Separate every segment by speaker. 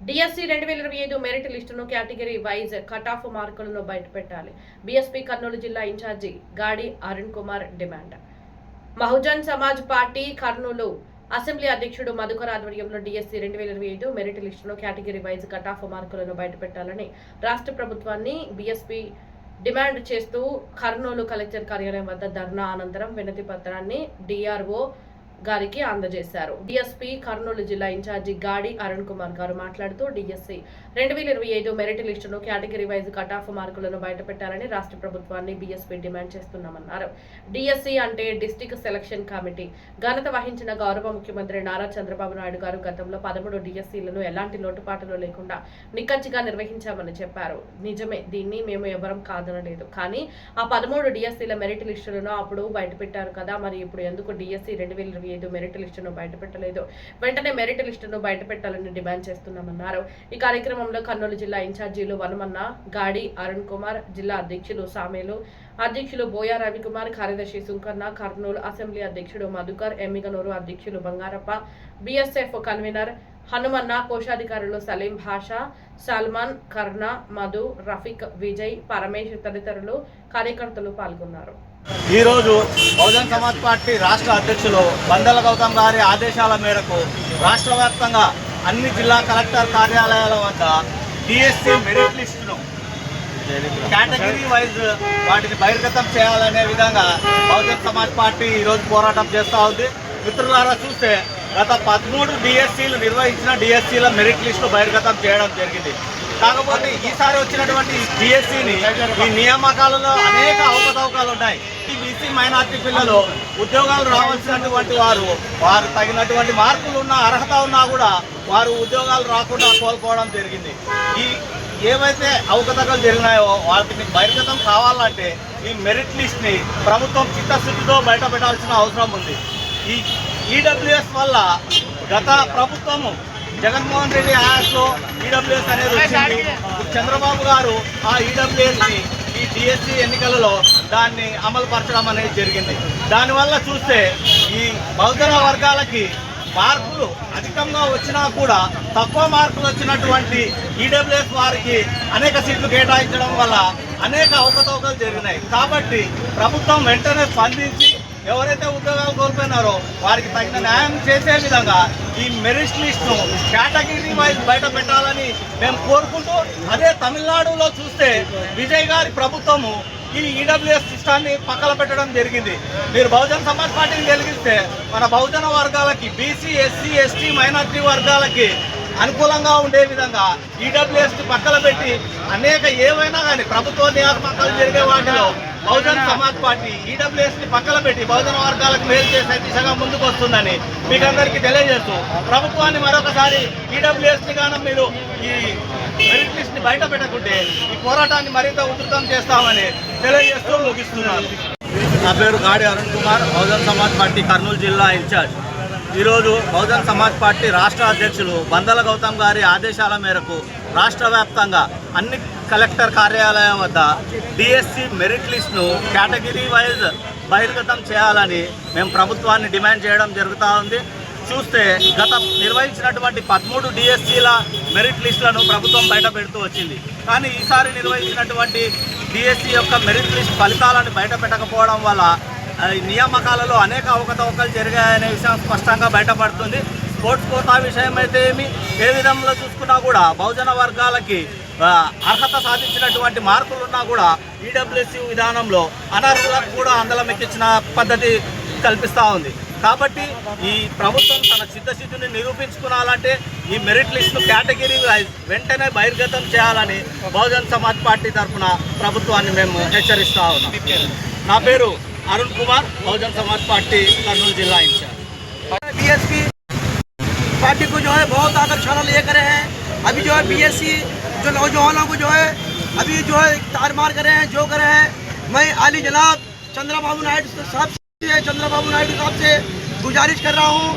Speaker 1: DSC 2025 merit లిస్టును category wise cut off మార్కులను బయటపెట్టాలి. బీఎస్పీ కర్నూలు జిల్లా incharge Gadi Arun Kumar demand. Bahujan Samaj Party Kurnool assembly అధ్యక్షుడు మధుకర్ ఆధ్వర్యంలో డిఎస్సి 2025 మెరిట్ లిస్టును కేటగిరీ వైజ్ కట్ ఆఫ్ మార్కులను బయటపెట్టాలని రాష్ట్ర ప్రభుత్వాన్ని బీఎస్పీ డిమాండ్ చేస్తూ కర్నూలు కలెక్టర్ కార్యాలయం వద్ద ధర్నా అనంతరం వినతి పత్రాన్ని డిఆర్ఓ గారికి అందజేశారు. డిఎస్పీ కర్నూలు జిల్లా ఇన్ఛార్జి గాడి అరుణ్ కుమార్ గారు మాట్లాడుతూ డిఎస్సి 2025 మెరిట్ లిస్టును కేటగిరీ వైజ్ కట్ ఆఫ్ మార్కులను బయటపెట్టాలని రాష్ట్ర ప్రభుత్వాన్ని బీఎస్పీ డిమాండ్ చేస్తున్నామన్నారు. డిఎస్సి అంటే డిస్ట్రిక్ట్ సెలక్షన్ కమిటీ. ఘనత వహించిన గౌరవ ముఖ్యమంత్రి నారా చంద్రబాబు నాయుడు గారు గతంలో 13 డిఎస్సీలను ఎలాంటి లోటుపాటులు లేకుండా నిక్కచ్చిగా నిర్వహించామని చెప్పారు. నిజమే, దీన్ని మేము ఎవరం కాదనలేదు. కానీ ఆ 13 డిఎస్సీల మెరిట్ లిస్టులను అప్పుడు బయటపెట్టారు కదా, మరి ఇప్పుడు ఎందుకు డిఎస్సి 2025 మెరిట్ లిస్టును బయటపెట్టలేదు? వెంటనే మెరిట్ లిస్టును బయటపెట్టాలని డిమాండ్ చేస్తున్నామన్నారు. ఈ కార్యక్రమంలో కర్నూలు జిల్లా ఇన్ఛార్జీలు వనమన్న, గాడి అరుణ్ కుమార్, జిల్లా అధ్యక్షులు సామేలు, అధ్యక్షులు బోయా రవికుమార్, కార్యదర్శి సుంకన్న, కర్నూలు అసెంబ్లీ అధ్యక్షుడు మధుకర్, ఎమ్మిగనూరు అధ్యక్షులు బంగారప్ప, బీఎస్ఎఫ్ కన్వీనర్ హనుమన్న, కోశాధికారులు సలీం భాషా, సల్మాన్, కర్ణ, మధు, రఫీక్, విజయ్, పరమేష్ తదితరులు కార్యకర్తలు పాల్గొన్నారు.
Speaker 2: ఈరోజు బహుజన్ సమాజ్ పార్టీ రాష్ట్ర అధ్యక్షులు బందల గౌతమ్ గారి ఆదేశాల మేరకు రాష్ట్ర వ్యాప్తంగా అన్ని జిల్లా కలెక్టర్ కార్యాలయాల వద్ద డిఎస్సి మెరిట్ లిస్టును కేటగిరీ వైజ్ వాటిని బహిర్గతం చేయాలనే విధంగా బహుజన్ సమాజ్ పార్టీ ఈరోజు పోరాటం చేస్తూ ఉంది. మిత్రులారా, చూస్తే గత 13 డిఎస్సీలు నిర్వహించిన డిఎస్సీల మెరిట్ లిస్టు బహిర్గతం చేయడం జరిగింది. కాకపోతే ఈసారి వచ్చినటువంటి డిఎస్సీని ఈ నియామకాలలో అనేక అవకతవకాలు ఉన్నాయి. ఈ బీసీ మైనార్టీ పిల్లలు ఉద్యోగాలు రావాల్సినటువంటి వారు తగినటువంటి మార్కులు ఉన్న అర్హత ఉన్నా కూడా వారు ఉద్యోగాలు రాకుండా కోల్పోవడం జరిగింది. ఈ ఏవైతే అవకతవకలు జరిగినాయో వాటిని బహిర్గతం కావాలంటే ఈ మెరిట్ లిస్ట్ని ప్రభుత్వం చిత్తశుద్ధితో బయట పెట్టాల్సిన అవసరం ఉంది. ఈ ఈడబ్ల్యూఎస్ వల్ల గత ప్రభుత్వము జగన్మోహన్ రెడ్డి హయాంలో ఈడబ్ల్యూఎస్ అనేది వచ్చింది. చంద్రబాబు గారు ఆ ఈడబ్ల్యూఎస్ని ఈ డిఎస్సి ఎన్నికలలో దాన్ని అమలు పరచడం అనేది జరిగింది. దానివల్ల చూస్తే ఈ బహుజన వర్గాలకి మార్కులు అధికంగా వచ్చినా కూడా తక్కువ మార్కులు వచ్చినటువంటి ఈడబ్ల్యూఎస్ వారికి అనేక సీట్లు కేటాయించడం వల్ల అనేక అవకతవకలు జరిగినాయి. కాబట్టి ప్రభుత్వం వెంటనే స్పందించి ఎవరైతే ఉద్యోగాలు కోల్పోయినారో వారికి తగిన న్యాయం చేసే విధంగా ఈ మెరిట్ లిస్ట్ను కేటగిరీ వైజ్ బయట పెట్టాలని మేము కోరుకుంటూ, అదే తమిళనాడులో చూస్తే విజయ్ గారి ప్రభుత్వము ఈ ఈడబ్ల్యూఎస్ సిస్టాన్ని పక్కన పెట్టడం జరిగింది. మీరు బహుజన్ సమాజ్ పార్టీని గెలిగిస్తే మన బహుజన వర్గాలకి, బీసీ, ఎస్సీ, ఎస్టీ, మైనార్టీ వర్గాలకి అనుకూలంగా ఉండే విధంగా ఈడబ్ల్యూఎస్ని పక్కన పెట్టి అనేక ఏవైనా కానీ ప్రభుత్వ నియామకాలు జరిగే వాటిలో బహుజన్ సమాజ్ పార్టీ ఈడబ్ల్యూఎస్ని పక్కన పెట్టి బహుజన వర్గాలకు మేలు చేసే దిశగా ముందుకు వస్తుందని మీకు అందరికీ తెలియజేస్తూ, ప్రభుత్వాన్ని మరొకసారి ఈడబ్ల్యూఎస్ని గానం మీరు ఈ మెరిట్ లిస్ట్ని బయట పెట్టకుంటే ఈ పోరాటాన్ని మరింత ఉధృతం చేస్తామని తెలియజేస్తూ ముగిస్తున్నాను. నా పేరు గాడి అరుణ్ కుమార్, బహుజన్ సమాజ్ పార్టీ కర్నూలు జిల్లా ఇన్ఛార్జ్. ఈరోజు బహుజన్ సమాజ్ పార్టీ రాష్ట్ర అధ్యక్షులు బందల గౌతమ్ గారి ఆదేశాల మేరకు రాష్ట్ర వ్యాప్తంగా అన్ని కలెక్టర్ కార్యాలయం వద్ద డిఎస్సి మెరిట్ లిస్ట్ను కేటగిరీ వైజ్ బహిర్గతం చేయాలని మేము ప్రభుత్వాన్ని డిమాండ్ చేయడం జరుగుతూ ఉంది. చూస్తే గత నిర్వహించినటువంటి 13 డిఎస్సీల మెరిట్ లిస్టులను ప్రభుత్వం బయట పెడుతూ వచ్చింది. కానీ ఈసారి నిర్వహించినటువంటి డిఎస్సి యొక్క మెరిట్ లిస్ట్ ఫలితాలను బయట పెట్టకపోవడం వల్ల నియామకాలలో అనేక అవకతవకలు జరిగాయనే విషయం స్పష్టంగా బయటపడుతుంది. స్పోర్ట్స్ కోటా విషయం అయితే ఏ విధంగా చూసుకున్నా కూడా బహుజన వర్గాలకి అర్హత సాధించినటువంటి మార్కులున్నా కూడా ఈడబ్ల్యూఎస్సీ విధానంలో అనర్హులకు కూడా అందలం ఎక్కించిన పద్ధతి కల్పిస్తూ ఉంది. కాబట్టి ఈ ప్రభుత్వం తన చిత్తశుద్ధిని నిరూపించుకోవాలంటే ఈ మెరిట్ లిస్టును కేటగిరీ వైజ్ వెంటనే బహిర్గతం చేయాలని బహుజన్ సమాజ్ పార్టీ తరఫున ప్రభుత్వాన్ని మేము హెచ్చరిస్తూ ఉన్నాం. నా పేరు अरुण कुमार, बहुजन समाज पार्टी कर्नूल जिला इंचार्ज।
Speaker 3: बीएसपी पार्टी को जो है बहुत आकर्षण लेकर हैं। अभी जो है बीएससी जो नौजवानों को जो है अभी जो है तार मार कर रहे हैं, जो कर रहे हैं। मैं आली जनाब चंद्रबाबू नायडू साहब से गुजारिश कर रहा हूँ,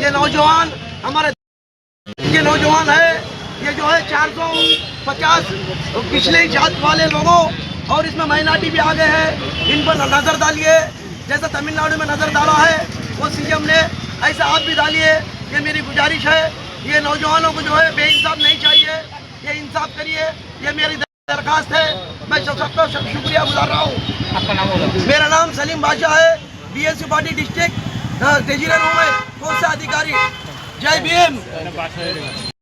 Speaker 3: ये नौजवान हमारे ये नौजवान है, ये जो है 450 पिछले जात वाले लोगों और इसमें माइनॉरिटी भी आ गए हैं, इन पर नज़र डालिए। जैसा तमिलनाडु में नज़र डाला है वो सीएम ने, ऐसा आप भी डालिए। ये मेरी गुजारिश है। ये नौजवानों को जो है बेइंसाफ नहीं चाहिए, ये इंसाफ करिए, ये मेरी दरखास्त है। मैं सबका शुक्रिया गुजार रहा हूँ।
Speaker 2: आपका नाम बोलो।
Speaker 3: मेरा नाम सलीम बादशाह है, बीएसपी पार्टी डिस्ट्रिक्ट ट्रेजरर हूँ मैं, कोषाधिकारी। जय भीम।